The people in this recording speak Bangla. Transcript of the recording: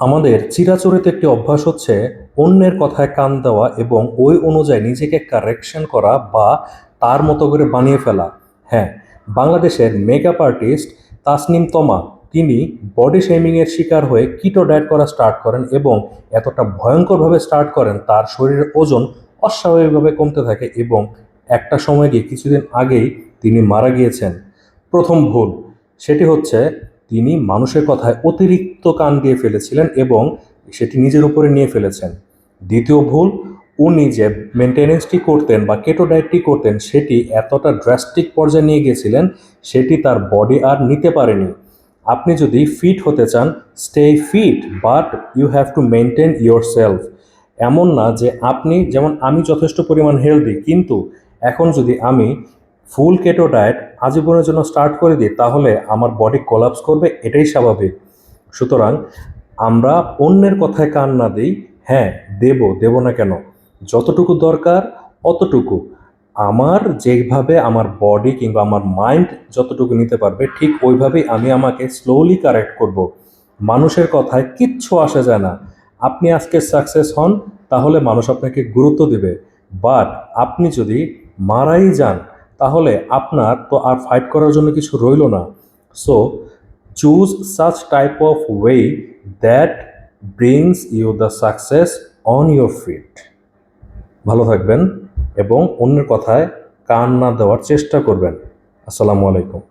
আমাদের চিরাচরিত একটি অভ্যাস হচ্ছে অন্যের কথায় কান দেওয়া এবং ওই অনুযায়ী নিজেকে কারেকশন করা বা তার মতো করে বানিয়ে ফেলা। হ্যাঁ, বাংলাদেশের মেকআপ আর্টিস্ট তাসনিম তমা তিনি বডি শেমিংয়ের শিকার হয়ে কিটো ডায়েট করা স্টার্ট করেন এবং এতটা ভয়ঙ্করভাবে স্টার্ট করেন তার শরীরের ওজন অস্বাভাবিকভাবে কমতে থাকে এবং একটা সময় গিয়ে কিছুদিন আগেই তিনি মারা গিয়েছেন। প্রথম ভুল সেটি হচ্ছে তিনি মানুষের কথায় অতিরিক্ত কান দিয়ে ফেলেছিলেন এবং সেটি নিজের উপরে নিয়ে ফেলেছেন। দ্বিতীয় ভুল, উনি যে মেনটেনেন্সটি করতেন বা কেটো ডায়েটটি করতেন সেটি এতটা ড্রাস্টিক পর্যায়ে নিয়ে গিয়েছিলেন সেটি তার বডি আর নিতে পারেনি। আপনি যদি ফিট হতে চান, stay fit, but you have to maintain yourself. এমন না যে আপনি, যেমন আমি যথেষ্ট পরিমাণ হেলদি, কিন্তু এখন যদি আমি ফুল কেটো ডায়েট আজীবনের জন্য স্টার্ট করে দিই তাহলে আমার বডি কোলাপস করবে, এটাই স্বাভাবিক। সুতরাং আমরা অন্যের কথায় কান না দিই। হ্যাঁ, দেব না কেন, যতটুকু দরকার অতটুকু। আমার যেভাবে আমার বডি কিংবা আমার মাইন্ড যতটুকু নিতে পারবে ঠিক ওইভাবেই আমি আমাকে স্লোলি কারেক্ট করব। মানুষের কথায় কিচ্ছু আসে যায় না। আপনি আজকে সাকসেস হন তাহলে মানুষ আপনাকে গুরুত্ব দেবে, বাট আপনি যদি মারাই যান তাহলে আপনার তো আর ফাইট করার জন্য কিছু রইল না। So choose such type of way that brings you the success on your fit. ভালো থাকবেন এবং অন্যের কথায় কান না দেওয়ার চেষ্টা করবেন। আসসালামু আলাইকুম।